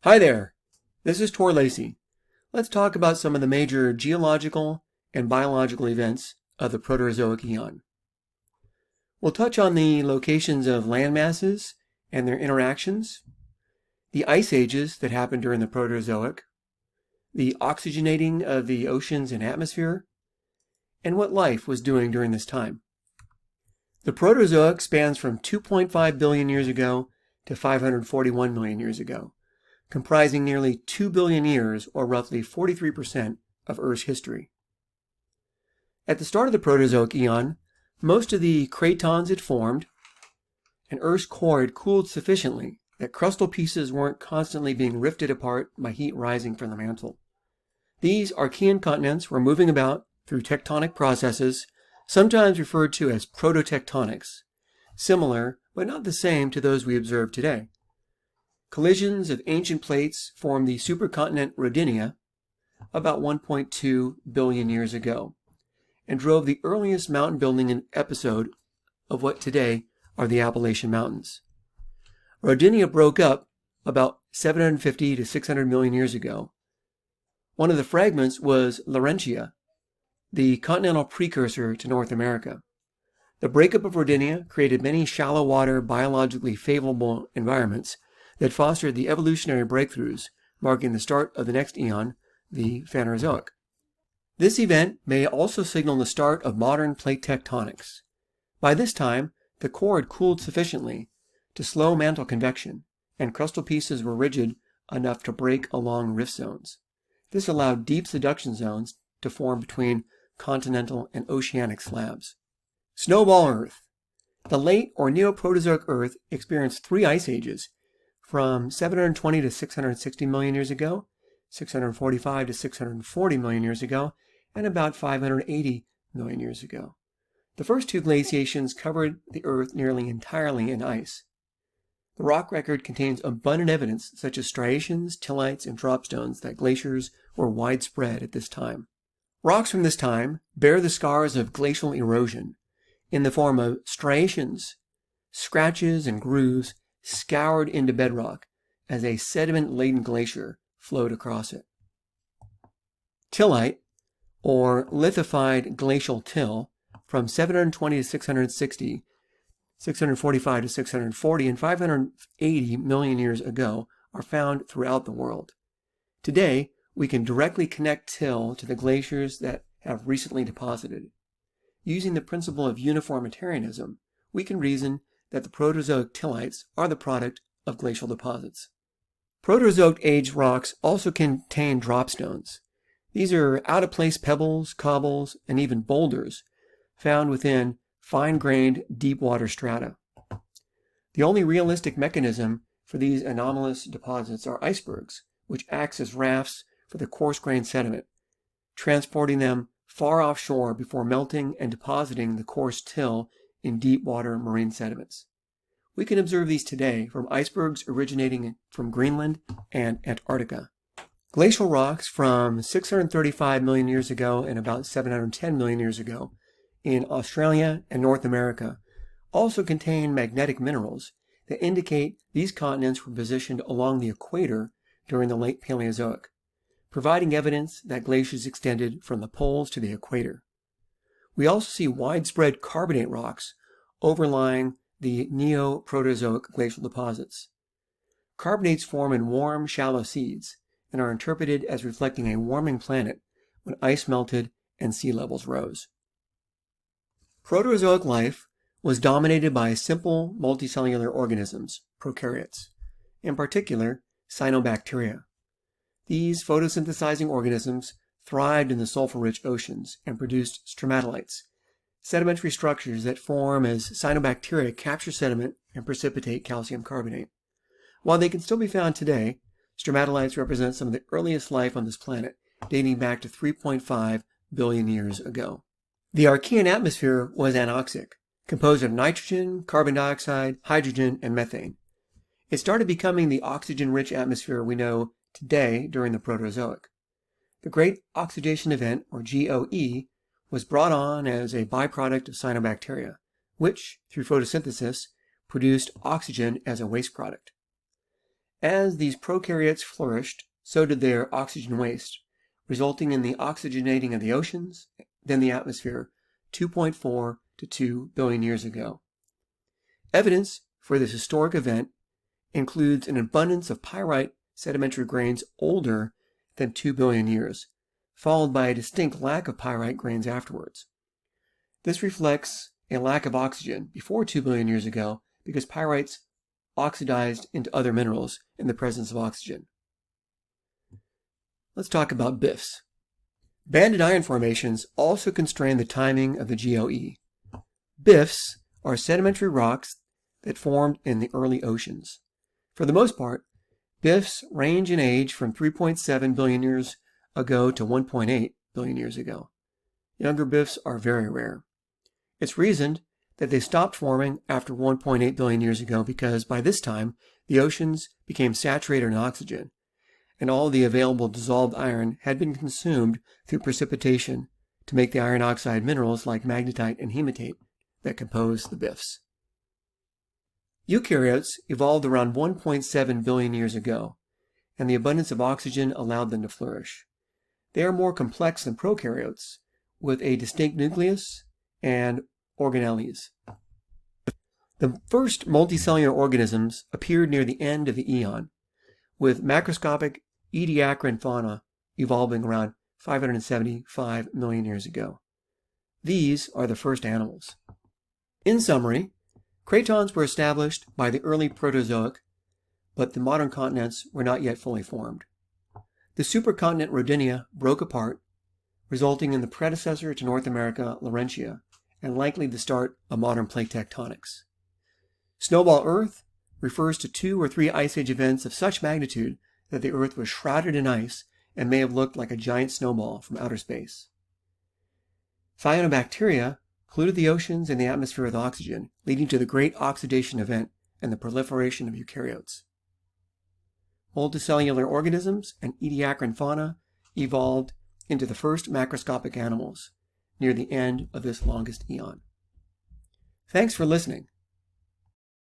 Hi there, this is Tor Lacey. Let's talk about some of the major geological and biological events of the Proterozoic Eon. We'll touch on the locations of land masses and their interactions, the ice ages that happened during the Proterozoic, the oxygenating of the oceans and atmosphere, and what life was doing during this time. The Proterozoic spans from 2.5 billion years ago to 541 million years ago, comprising nearly 2 billion years, or roughly 43% of Earth's history. At the start of the Proterozoic Eon, most of the cratons had formed, and Earth's core had cooled sufficiently that crustal pieces weren't constantly being rifted apart by heat rising from the mantle. These Archean continents were moving about through tectonic processes, sometimes referred to as prototectonics, similar but not the same to those we observe today. Collisions of ancient plates formed the supercontinent Rodinia about 1.2 billion years ago and drove the earliest mountain building episode of what today are the Appalachian Mountains. Rodinia broke up about 750 to 600 million years ago. One of the fragments was Laurentia, the continental precursor to North America. The breakup of Rodinia created many shallow water, biologically favorable environments that fostered the evolutionary breakthroughs, marking the start of the next eon, the Phanerozoic. This event may also signal the start of modern plate tectonics. By this time, the core had cooled sufficiently to slow mantle convection, and crustal pieces were rigid enough to break along rift zones. This allowed deep subduction zones to form between continental and oceanic slabs. Snowball Earth. The late or Neoproterozoic Earth experienced three ice ages, from 720 to 660 million years ago, 645 to 640 million years ago, and about 580 million years ago. The first two glaciations covered the Earth nearly entirely in ice. The rock record contains abundant evidence such as striations, tillites, and dropstones that glaciers were widespread at this time. Rocks from this time bear the scars of glacial erosion in the form of striations, scratches, and grooves scoured into bedrock as a sediment-laden glacier flowed across it. Tillite, or lithified glacial till, from 720 to 660, 645 to 640, and 580 million years ago, are found throughout the world. Today, we can directly connect till to the glaciers that have recently deposited. Using the principle of uniformitarianism, we can reason that the Proterozoic tillites are the product of glacial deposits. Proterozoic-aged rocks also contain dropstones. These are out-of-place pebbles, cobbles, and even boulders found within fine-grained deep-water strata. The only realistic mechanism for these anomalous deposits are icebergs, which acts as rafts for the coarse-grained sediment, transporting them far offshore before melting and depositing the coarse till in deep-water marine sediments. We can observe these today from icebergs originating from Greenland and Antarctica. Glacial rocks from 635 million years ago and about 710 million years ago in Australia and North America also contain magnetic minerals that indicate these continents were positioned along the equator during the late Paleozoic, providing evidence that glaciers extended from the poles to the equator. We also see widespread carbonate rocks overlying the Neoproterozoic glacial deposits. Carbonates form in warm, shallow seas and are interpreted as reflecting a warming planet when ice melted and sea levels rose. Proterozoic life was dominated by simple multicellular organisms, prokaryotes, in particular cyanobacteria. These photosynthesizing organisms thrived in the sulfur-rich oceans and produced stromatolites, sedimentary structures that form as cyanobacteria capture sediment and precipitate calcium carbonate. While they can still be found today, stromatolites represent some of the earliest life on this planet, dating back to 3.5 billion years ago. The Archean atmosphere was anoxic, composed of nitrogen, carbon dioxide, hydrogen, and methane. It started becoming the oxygen-rich atmosphere we know today during the Proterozoic. The Great Oxidation Event, or GOE, was brought on as a byproduct of cyanobacteria, which, through photosynthesis, produced oxygen as a waste product. As these prokaryotes flourished, so did their oxygen waste, resulting in the oxygenating of the oceans, then the atmosphere, 2.4 to 2 billion years ago. Evidence for this historic event includes an abundance of pyrite sedimentary grains older than 2 billion years, followed by a distinct lack of pyrite grains afterwards. This reflects a lack of oxygen before 2 billion years ago because pyrites oxidized into other minerals in the presence of oxygen. Let's talk about BIFs. Banded iron formations also constrain the timing of the GOE. BIFs are sedimentary rocks that formed in the early oceans. For the most part, BIFs range in age from 3.7 billion years ago to 1.8 billion years ago. Younger BIFs are very rare. It's reasoned that they stopped forming after 1.8 billion years ago because by this time the oceans became saturated in oxygen, and all the available dissolved iron had been consumed through precipitation to make the iron oxide minerals like magnetite and hematite that compose the BIFs. Eukaryotes evolved around 1.7 billion years ago, and the abundance of oxygen allowed them to flourish. They are more complex than prokaryotes, with a distinct nucleus and organelles. The first multicellular organisms appeared near the end of the eon, with macroscopic ediacaran fauna evolving around 575 million years ago. These are the first animals. In summary, cratons were established by the early Proterozoic, but the modern continents were not yet fully formed. The supercontinent Rodinia broke apart, resulting in the predecessor to North America, Laurentia, and likely the start of modern plate tectonics. Snowball Earth refers to 2 or 3 ice age events of such magnitude that the Earth was shrouded in ice and may have looked like a giant snowball from outer space. Cyanobacteria polluted the oceans and the atmosphere with oxygen, leading to the Great Oxidation Event and the proliferation of eukaryotes. Multicellular organisms and ediacaran fauna evolved into the first macroscopic animals near the end of this longest eon. Thanks for listening.